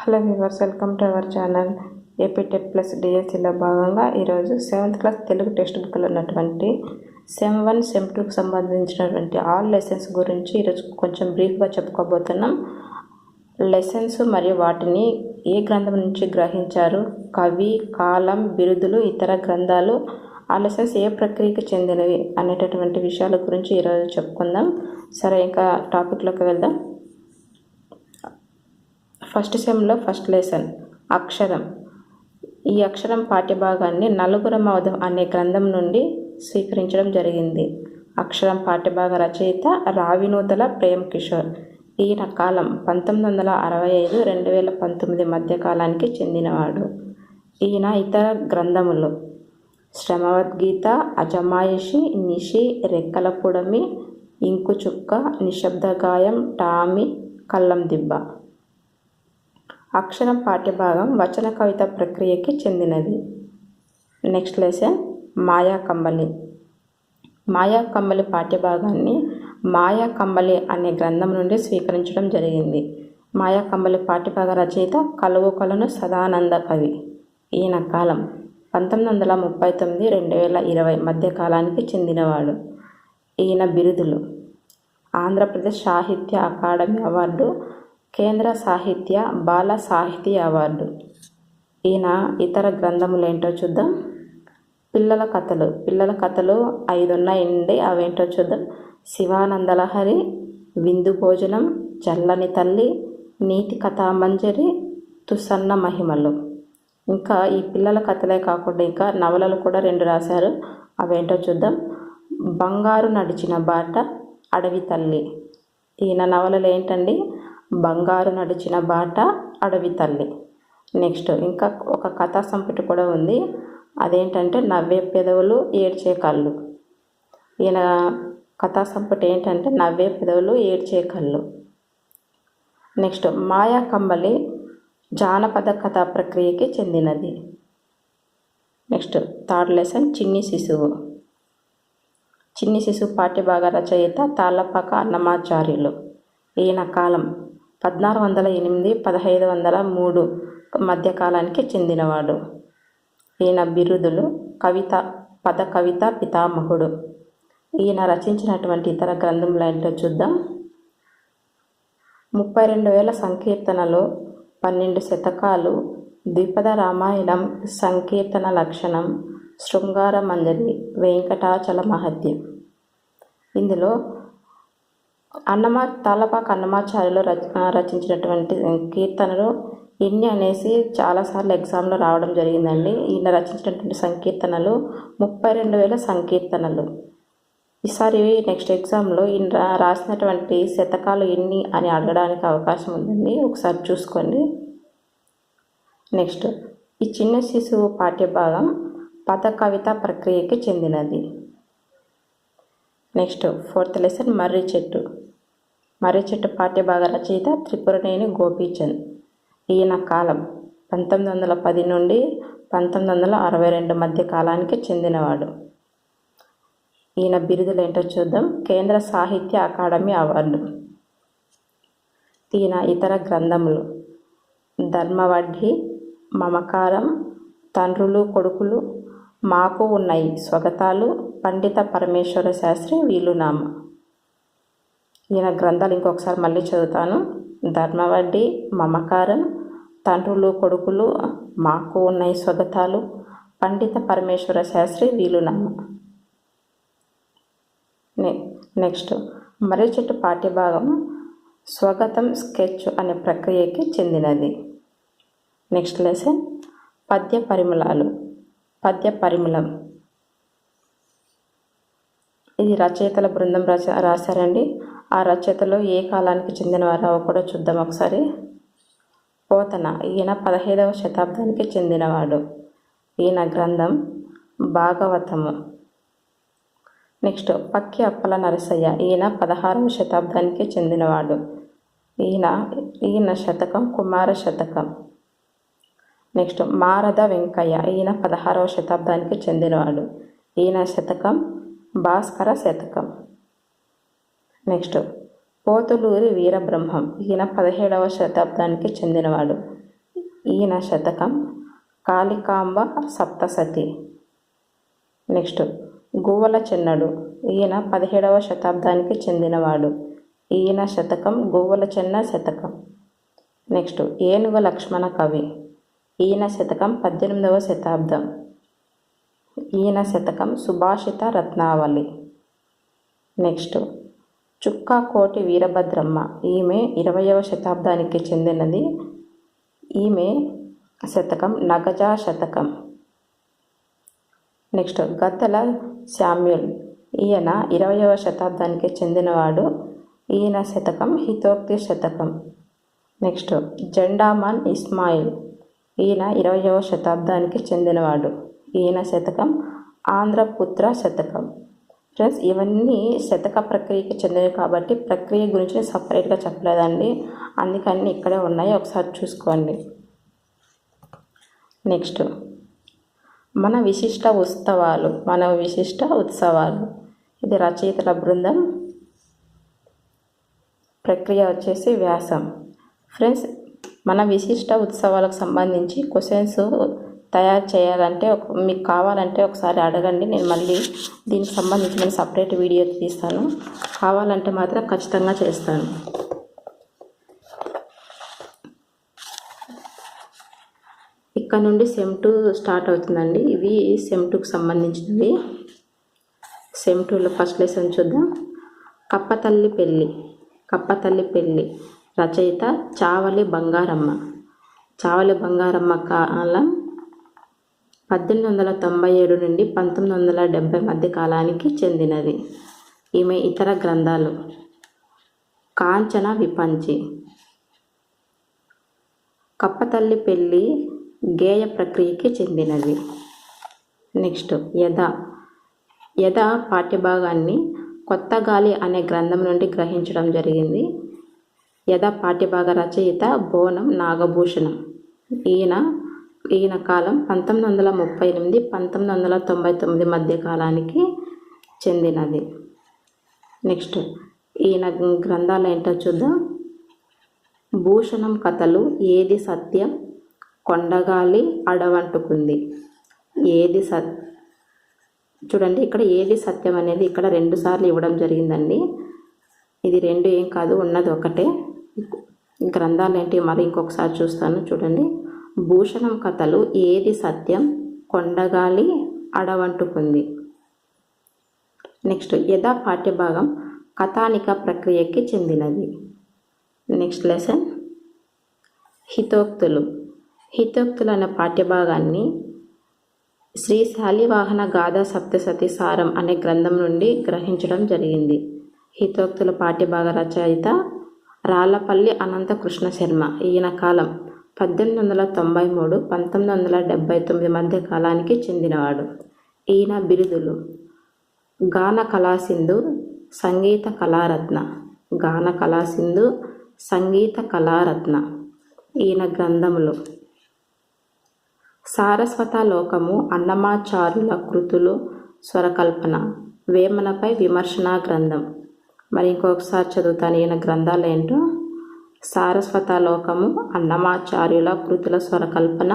Hello viewers, welcome to our channel. AP TET plus డిఎస్సిలో భాగంగా ఈరోజు 7th క్లాస్ తెలుగు టెక్స్ట్ బుక్లో ఉన్నటువంటి సెమ్ 1 సెమ్ 2కి సంబంధించినటువంటి ఆల్ లెసన్స్ గురించి ఈరోజు కొంచెం బ్రీఫ్గా చెప్పుకోబోతున్నాం. లెసన్స్ మరియు వాటిని ఏ గ్రంథం నుంచి గ్రహించారు, కవి, కాలం, బిరుదులు, ఇతర గ్రంథాలు, ఆ లెసన్స్ ఏ ప్రక్రియకి చెందినవి అనేటటువంటి విషయాల గురించి ఈరోజు చెప్పుకుందాం. సరే, ఇంకా టాపిక్లోకి వెళ్దాం. ఫస్ట్ సెమ్లో ఫస్ట్ లెసన్ అక్షరం. ఈ అక్షరం పాఠ్యభాగాన్ని నలుగురం అవధం అనే గ్రంథం నుండి స్వీకరించడం జరిగింది. అక్షరం పాఠ్యభాగ రచయిత రావినూతల ప్రేమ్ కిషోర్. ఈయన కాలం 1965-2019 మధ్య కాలానికి చెందినవాడు. ఈయన ఇతర గ్రంథములు శ్రమవద్గీత, అజమాయిషి, నిషి, రెక్కల పుడమి, ఇంకుచుక్క, నిశ్శబ్దగాయం, టామి, కల్లం దిబ్బ. అక్షరం పాఠ్యభాగం వచన కవిత ప్రక్రియకి చెందినది. నెక్స్ట్ లెసన్ మాయా కమ్మలి. మాయా కమ్మలి పాఠ్యభాగాన్ని మాయా కమ్మలి అనే గ్రంథం నుండి స్వీకరించడం జరిగింది. మాయా కమ్మలి పాఠ్యభాగ రచయిత కలువకొలను సదానంద కవి. ఈయన కాలం 1939-2020 మధ్య కాలానికి చెందినవాడు. ఈయన బిరుదులు ఆంధ్రప్రదేశ్ సాహిత్య అకాడమీ అవార్డు, కేంద్ర సాహిత్య బాల సాహితీ అవార్డు. ఈయన ఇతర గ్రంథములు ఏంటో చూద్దాం. పిల్లల కథలు 5 ఉన్నాయండి. అవేంటో చూద్దాం. శివానందలహరి, విందు భోజనం, చల్లని తల్లి, నీతి కథామంజరి, తుసన్న మహిమలు. ఇంకా ఈ పిల్లల కథలే కాకుండా ఇంకా నవలలు కూడా 2 రాశారు. అవేంటో చూద్దాం. బంగారు నడిచిన బాట, అడవి తల్లి. ఈయన నవలలు ఏంటండి? బంగారు నడిచిన బాట, అడవి తల్లి. నెక్స్ట్ ఇంకా ఒక కథా సంపుటి కూడా ఉంది. అదేంటంటే నవ్వే పెదవులు, ఏడ్చే కళ్ళు. ఈయన కథా సంపుటి ఏంటంటే నవ్వే పెదవులు, ఏడ్చే కళ్ళు. నెక్స్ట్ మాయా కమ్మలి జానపద కథా ప్రక్రియకి చెందినది. నెక్స్ట్ థర్డ్ లెసన్ చిన్ని శిశువు. చిన్ని శిశువు పాఠ్యభాగ రచయిత తాళ్ళపాక అన్నమాచార్యులు. ఈయన కాలం 1408-1503 మధ్య కాలానికి చెందినవాడు. ఈయన బిరుదులు పద కవిత పితామహుడు. ఈయన రచించినటువంటి ఇతర గ్రంథములు ఏంటో చూద్దాం. 32,000 సంకీర్తనలు, 12 శతకాలు, ద్విపద రామాయణం, సంకీర్తన లక్షణం, శృంగార మంజరి, వెంకటాచల మహత్యం. ఇందులో తాళ్ళపాక అన్నమాచార్యులు రచించినటువంటి కీర్తనలు ఎన్ని అనేసి చాలాసార్లు ఎగ్జామ్లో రావడం జరిగిందండి. ఈయన రచించినటువంటి సంకీర్తనలు 32,000 సంకీర్తనలు. ఈసారి నెక్స్ట్ ఎగ్జామ్లో ఈయన రాసినటువంటి శతకాలు ఎన్ని అని అడగడానికి అవకాశం ఉందండి. ఒకసారి చూసుకోండి. నెక్స్ట్ ఈ చిన్న శిశువు పాఠ్యభాగం పద కవిత ప్రక్రియకి చెందినది. నెక్స్ట్ ఫోర్త్ లెసన్ మర్రి చెట్టు పాఠ్యభాగ రచయిత త్రిపురనేని గోపీచంద్. ఈయన కాలం 1910-1962 మధ్య కాలానికి చెందినవాడు. ఈయన బిరుదులు ఏంటో చూద్దాం. కేంద్ర సాహిత్య అకాడమీ అవార్డు. ఈయన ఇతర గ్రంథములు ధర్మవడ్డి, మమకారం, తండ్రులు కొడుకులు, మాకు ఉన్నాయి స్వగతాలు, పండిత పరమేశ్వర శాస్త్రి వీలునామ. ఈయన గ్రంథాలు ఇంకొకసారి మళ్ళీ చదువుతాను. ధర్మవడ్డి, మమకారం, తండ్రులు కొడుకులు, మాకు ఉన్నాయి స్వగతాలు, పండిత పరమేశ్వర శాస్త్రి వీలునామ. నెక్స్ట్ మర్రి చెట్టు పాఠ్యభాగం స్వగతం స్కెచ్ అనే ప్రక్రియకి చెందినది. నెక్స్ట్ లెసన్ పద్య పరిమళం. ఇది రచయితల బృందం రాశారండి. ఆ రచయితలు ఏ కాలానికి చెందినవారో కూడా చూద్దాం ఒకసారి. పోతన. ఈయన 15వ శతాబ్దానికి చెందినవాడు. ఈయన గ్రంథం భాగవతము. నెక్స్ట్ పక్కి అప్పల నరసయ్య. ఈయన 16వ శతాబ్దానికి చెందినవాడు. ఈయన శతకం కుమార శతకం. నెక్స్ట్ మారద వెంకయ్య. ఈయన 16వ శతాబ్దానికి చెందినవాడు. ఈయన శతకం భాస్కర శతకం. నెక్స్ట్ పోతులూరి వీరబ్రహ్మం. ఈయన 17వ శతాబ్దానికి చెందినవాడు. ఈయన శతకం కాళికాంబ సప్తసతి. నెక్స్ట్ గువ్వల చెన్నడు, ఈయన 17వ శతాబ్దానికి చెందినవాడు. ఈయన శతకం గువ్వల చెన్న శతకం. నెక్స్ట్ ఏనుగ లక్ష్మణ కవి, ఈయన శతకం 18వ శతాబ్దం. ఈయన శతకం సుభాషిత రత్నావళి. నెక్స్ట్ చుక్కా కోటి వీరభద్రమ్మ, ఈమె 20వ శతాబ్దానికి చెందినది. ఈమె శతకం నగజా శతకం. నెక్స్ట్ గద్దల శామ్యూల్, ఈయన 20వ శతాబ్దానికి చెందినవాడు. ఈయన శతకం హితోక్తి శతకం. నెక్స్ట్ జెండామన్ ఇస్మాయిల్, ఈయన 20వ శతాబ్దానికి చెందినవాడు. ఈయన శతకం ఆంధ్రపుత్ర శతకం. ఫ్రెండ్స్, ఇవన్నీ శతక ప్రక్రియకి చెందినవి కాబట్టి ప్రక్రియ గురించి సపరేట్గా చెప్పలేదండి, అందుకని ఇక్కడే ఉన్నాయి, ఒకసారి చూసుకోండి. నెక్స్ట్ మన విశిష్ట ఉత్సవాలు. ఇది రచయితల బృందం, ప్రక్రియ వచ్చేసి వ్యాసం. ఫ్రెండ్స్, మన విశిష్ట ఉత్సవాలకు సంబంధించి క్వశ్చన్స్ తయారు చేయాలంటే మీకు కావాలంటే ఒకసారి అడగండి, నేను మళ్ళీ దీనికి సంబంధించిన సపరేట్ వీడియో తీస్తాను. కావాలంటే మాత్రం ఖచ్చితంగా చేస్తాను. ఇక్కడ నుండి సెమ్ 2 స్టార్ట్ అవుతుందండి. ఇవి సెమ్ 2కి సంబంధించినవి. సెమ్ 2లో ఫస్ట్ లెసన్ చూద్దాం. కప్పతల్లి పెళ్ళి రచయిత చావలి బంగారమ్మ కాలం 1897 నుండి 1970 మధ్య కాలానికి చెందినది. ఈమె ఇతర గ్రంథాలు కాంచన విపంచి. కప్పతల్లి పెళ్ళి గేయ ప్రక్రియకి చెందినది. నెక్స్ట్ యథ పాఠ్యభాగాన్ని కొత్త గాలి అనే గ్రంథం నుండి గ్రహించడం జరిగింది. యథ పాఠ్యభాగ రచయిత బోనం నాగభూషణం. ఈయన కాలం 1938-1999 మధ్య కాలానికి చెందినది. నెక్స్ట్ ఈయన గ్రంథాలు ఏంటో చూద్దాం. భూషణం కథలు, ఏది సత్యం, కొండగాలి, అడవంటుకుంది. చూడండి, ఇక్కడ ఏది సత్యం అనేది ఇక్కడ 2 సార్లు ఇవ్వడం జరిగిందండి. ఇది 2 ఏం కాదు, ఉన్నది ఒకటే. గ్రంథాలు ఏంటి మరి ఇంకొకసారి చూస్తాను చూడండి. భూషణం కథలు, ఏది సత్యం, కొండగాలి, అడవంటుకుంది. నెక్స్ట్ యథా పాఠ్యభాగం కథానిక ప్రక్రియకి చెందినది. నెక్స్ట్ లెసన్ హితోక్తులు అనే పాఠ్యభాగాన్ని శ్రీ శాలివాహన గాథా సప్తసతి సారం అనే గ్రంథం నుండి గ్రహించడం జరిగింది. హితోక్తుల పాఠ్యభాగ రచయిత రాళ్లపల్లి అనంత కృష్ణ శర్మ. ఈయన కాలం 1893-1979 మధ్య కాలానికి చెందినవాడు. ఈయన బిరుదులు గాన కళాసింధు, సంగీత కళారత్న. ఈయన గ్రంథములు సారస్వతలోకము, అన్నమాచారుల కృతులు, స్వరకల్పన, వేమనపై విమర్శనా గ్రంథం. మరి ఇంకొకసారి చదువుతాను ఈయన గ్రంథాలు ఏంటో. సారస్వతలోకము, అన్నమాచార్యుల కృతుల స్వరకల్పన,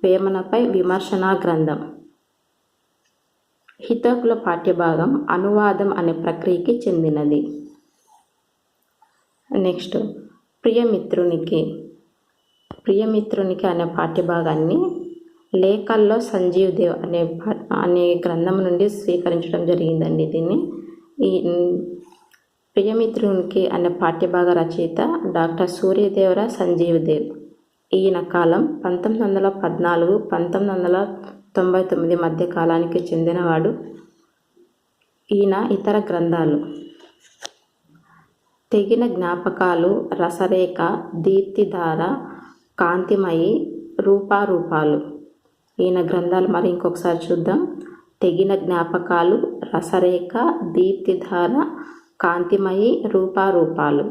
వేమనపై విమర్శనా గ్రంథం. హితోక్తుల పాఠ్యభాగం అనువాదం అనే ప్రక్రియకి చెందినది. నెక్స్ట్ ప్రియమిత్రునికి అనే పాఠ్యభాగాన్ని లేఖల్లో సంజీవ్ దేవ్ అనే గ్రంథం నుండి స్వీకరించడం జరిగిందండి. దీన్ని ఈ ప్రియమిత్రునికి అనే పాఠ్యభాగ రచయిత డాక్టర్ సూర్యదేవర సంజీవ్ దేవ్. ఈయన కాలం 1914-1999 మధ్య కాలానికి చెందినవాడు. ఈయన ఇతర గ్రంథాలు తెగిన జ్ఞాపకాలు, రసరేఖ, దీప్తిధార, కాంతిమయి, రూపాలు. ఈయన గ్రంథాలు మరి ఇంకొకసారి చూద్దాం. తెగిన జ్ఞాపకాలు, రసరేఖ, దీప్తిధార, కాంతిమయి, రూపాలు.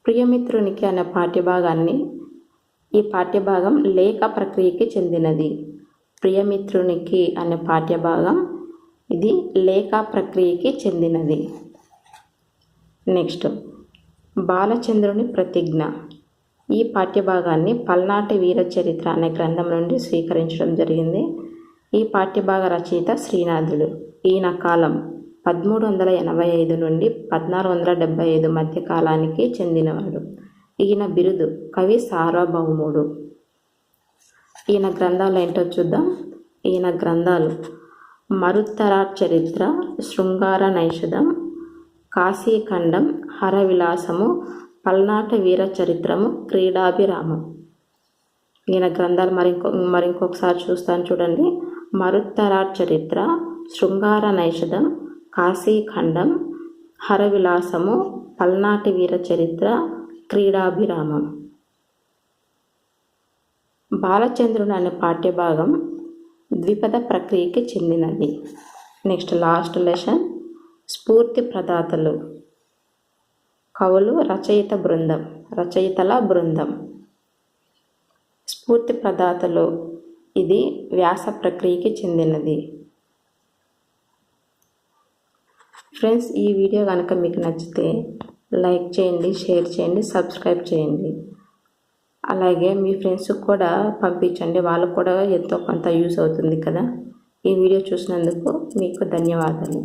ప్రియమిత్రునికి అనే పాఠ్యభాగాన్ని ఈ పాఠ్యభాగం లేఖ ప్రక్రియకి చెందినది. ప్రియమిత్రునికి అనే పాఠ్యభాగం ఇది లేఖ ప్రక్రియకి చెందినది. నెక్స్ట్ బాలచంద్రుని ప్రతిజ్ఞ. ఈ పాఠ్యభాగాన్ని పల్నాటి వీర చరిత్ర అనే గ్రంథం నుండి స్వీకరించడం జరిగింది. ఈ పాఠ్యభాగ రచయిత శ్రీనాథుడు. ఈయన కాలం 1385 నుండి 1475 మధ్య కాలానికి చెందినవాడు. ఈయన బిరుదు కవి సార్వభౌముడు. ఈయన గ్రంథాలు ఏంటో చూద్దాం. ఈయన గ్రంథాలు మరుత్తర చరిత్ర, శృంగార నైషధం, కాశీఖండం, హరవిలాసము, పల్నాటి వీర చరిత్రము, క్రీడాభిరామం. ఈయన గ్రంథాలు మరింకొకసారి చూస్తాను చూడండి. మరుత్తర చరిత్ర, శృంగార నైషధం, కాశీఖండం, హరవిలాసము, పల్నాటి వీర చరిత్ర, క్రీడాభిరామం. బాలచంద్రుడు అనే పాఠ్యభాగం ద్విపద ప్రక్రియకి చెందినది. నెక్స్ట్ లాస్ట్ లెసన్ స్ఫూర్తి ప్రదాతలు. కవులు రచయితల బృందం. స్ఫూర్తి ప్రదాతలు ఇది వ్యాస ప్రక్రియకి చెందినది. ఫ్రెండ్స్, ఈ వీడియో కనుక మీకు నచ్చితే లైక్ చేయండి, షేర్ చేయండి, సబ్స్క్రైబ్ చేయండి. అలాగే మీ ఫ్రెండ్స్కి కూడా పంపించండి, వాళ్ళకు కూడా ఎంతో కొంత యూస్ అవుతుంది కదా. ఈ వీడియో చూసినందుకు మీకు ధన్యవాదాలు.